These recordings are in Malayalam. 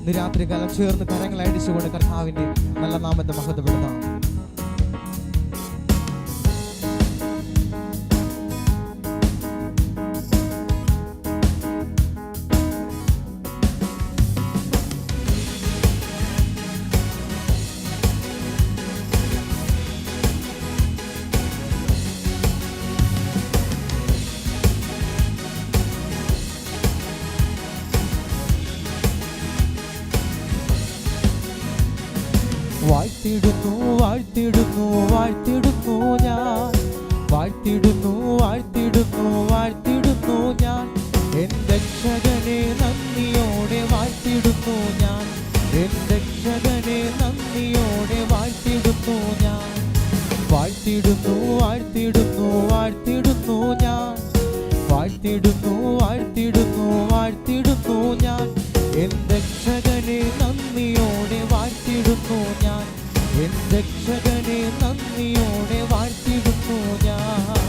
ഇന്ന് രാത്രികാലം ചേർന്ന് കരങ്ങളടിച്ചുകൊണ്ട് കർത്താവിന്റെ നല്ല നാമത്തെ മഹത്വപ്പെടുത്താം. വാഴ്ത്തിടുന്നു വാഴ്ത്തിടുന്നു വാഴ്ത്തിടുന്നു ഞാൻ, വാഴ്ത്തിടുന്നു വാഴ്ത്തിടുന്നു വാഴ്ത്തിടുന്നു ഞാൻ, എൻ രക്ഷകനെ നന്ദിയോടെ വാഴ്ത്തിടുന്നു ഞാൻ, എൻ രക്ഷകനെ നന്ദിയോടെ വാഴ്ത്തിടുന്നു ഞാൻ. വാഴ്ത്തിടുന്നു വാഴ്ത്തിടുന്നു വാഴ്ത്തിടുന്നു ഞാൻ, വാഴ്ത്തിടുന്നു വാഴ്ത്തിടുന്നു വാഴ്ത്തിടുന്നു ഞാൻ, എൻ രക്ഷകനെ നന്ദിയോടെ വാഴ്ത്തിടുന്നു ഞാൻ, എൻ രക്ഷകനെ നന്ദിയോടെ വാഴ്ത്തിടുന്നു ഞാൻ.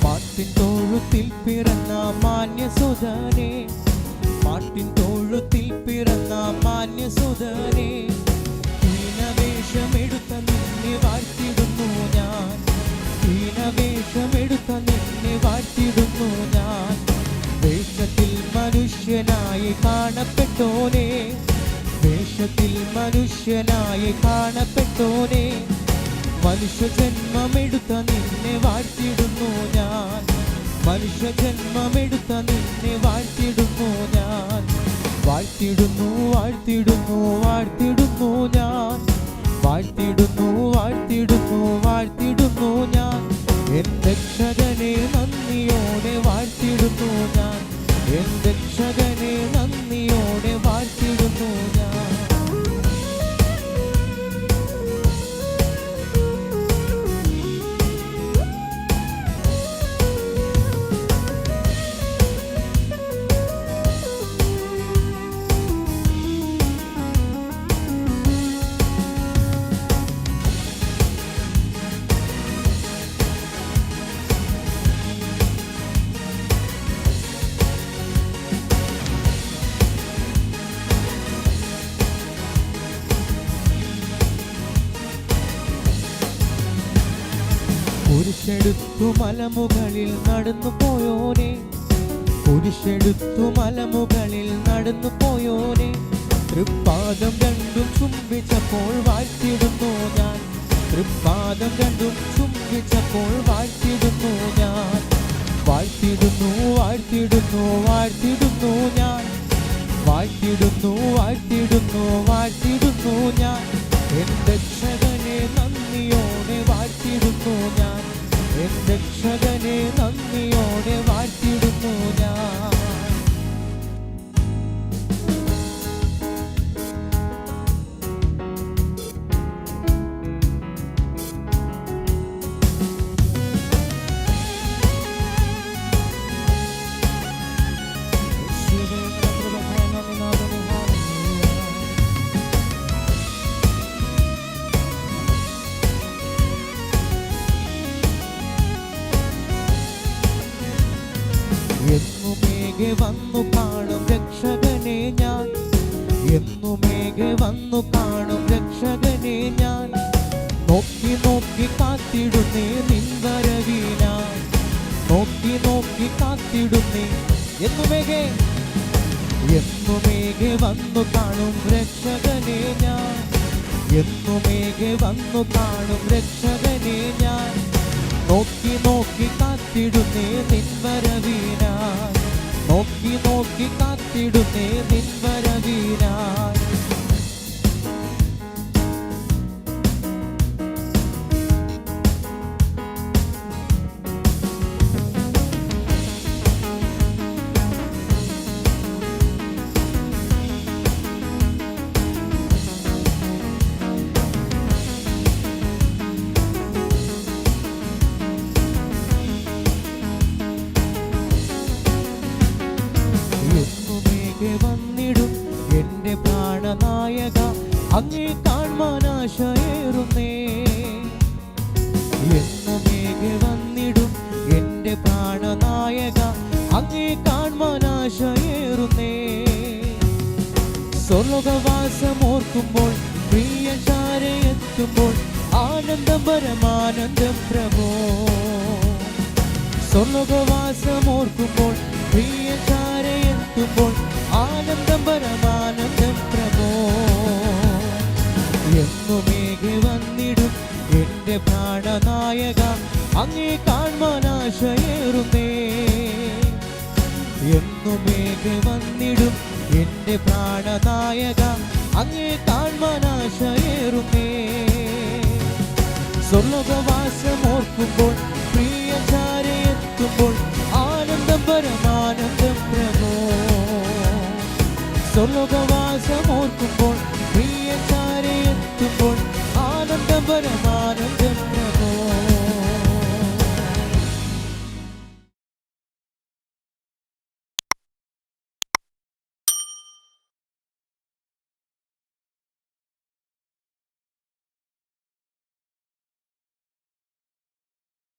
പാട്ടിൻ തൊഴുത്തിൽ പിറന്ന മാന്യസുധനെ, പാട്ടിൻ തൊഴുത്തിൽ പിറന്ന മാന്യസുധനെ, ഹീനവേഷമെടുത്ത നിന്നെ വാഴ്ത്തിടുന്നു ഞാൻ, ഹീനവേഷമെടുത്ത നിന്നെ വാഴ്ത്തിടുന്നു ഞാൻ. വേഷത്തിൽ മനുഷ്യനായി കാണപ്പെട്ടോനെ, വേഷത്തിൽ മനുഷ്യനായി കാണപ്പെട്ടോനെ, മനുഷ്യജന്മമെടുത്ത നിന്നെ വാഴ്ത്തിടുന്നു ഞാൻ, മനുഷ്യജന്മമെടുത്ത നിന്നെ വാഴ്ത്തിടുന്നു ഞാൻ. വാഴ്ത്തിടുന്നു വാഴ്ത്തിടുന്നു വാഴ്ത്തിടുന്നു ഞാൻ, വാഴ്ത്തിടുന്നു വാഴ്ത്തിടുന്നു വാഴ്ത്തിടുന്നു ഞാൻ, എൻ രക്ഷകനെ നന്ദിയോടെ വാഴ്ത്തിടുന്നു ഞാൻ, എൻ രക്ഷകനെ നന്ദിയോടെ വാഴ്ത്തിടുന്നു ഞാൻ. കുരിശെടുത്തു മലമുകളിൽ നടന്നു പോയോനെ, കുരിശെടുത്തു മലമുകളിൽ നടന്നു പോയോനെ, തൃപ്പാദം രണ്ടും ചുംബിച്ചപ്പോൾ വാഴ്ത്തിടുന്നു ഞാൻ, തൃപ്പാദം രണ്ടും ചുംബിച്ചപ്പോൾ വാഴ്ത്തിടുന്നു ഞാൻ. വാഴ്ത്തിടുന്നു വാഴ്ത്തിടുന്നു വാഴ്ത്തിടുന്നു ഞാൻ, വാഴ്ത്തിടുന്നു വാഴ്ത്തിടുന്നു വാഴ്ത്തിടുന്നു ഞാൻ, എൻ രക്ഷകനെ നന്ദിയോടെ വാഴ്ത്തിടുന്നു ഞാൻ, എൻ രക്ഷകനെ നന്ദിയോടെ വാഴ്ത്തിടുന്നു ഞാൻ. എന്നുമേഘെ വന്നു കാണും രക്ഷകനെ ഞാൻ, എന്നുമേഘെ വന്നു കാണും രക്ഷകനെ ഞാൻ, നോക്കി നോക്കി കാത്തിടുന്നേ നിൻ വരവിനായി, നോക്കി നോക്കി കാത്തിടുന്നേ. എന്നുമേഘെ എന്നുമേഘെ വന്നു കാണും രക്ഷകനെ ഞാൻ, എന്നുമേഘെ വന്നു കാണും രക്ഷകനെ ഞാൻ, നോക്കി നോക്കി കാത്തിടുന്നേ നിൻ വരവിനായി, നോക്കി നോക്കി കാത്തിടുന്നേ നിൻ വരവിനായി. അങ്ങേ കാണുവാൻ ആശയേറുന്നേ. എന്നുമേകെ വന്നിടും എന്റെ പ്രാണനായക, അങ്ങേ കാണുവാൻ ആശയേറുന്നേ. സ്വർലോകവാസം ഓർക്കുമ്പോൾ പ്രിയ ചാരയെത്തുമ്പോൾ ആനന്ദം പരമാനന്ദം പ്രഭോ. സ്വർലോകവാസം ഓർക്കുമ്പോൾ പ്രിയ ചാരയെത്തുമ്പോൾ ആനന്ദം പരമാനന്ദം പ്രഭോ. എന്നുമേകെ വന്നിടും എന്റെ പ്രാണനായക, അങ്ങേ കാണുവാൻ ആശയേറുന്നേ. എന്നുമേകെ വന്നിടും എന്റെ പ്രാണനായക, അങ്ങേ കാണുവാൻ ആശയേറുന്നേ. സ്വർലോകവാസം ഓർക്കുമ്പോൾ പ്രിയ ചാരയെത്തുമ്പോൾ ആനന്ദം പരമാനന്ദം പ്രഭോ. സ്വർലോകവാസം ഓർക്കുമ്പോൾ പ്രിയ ചാരയെത്തുമ്പോൾ ആനന്ദം പരമാനന്ദം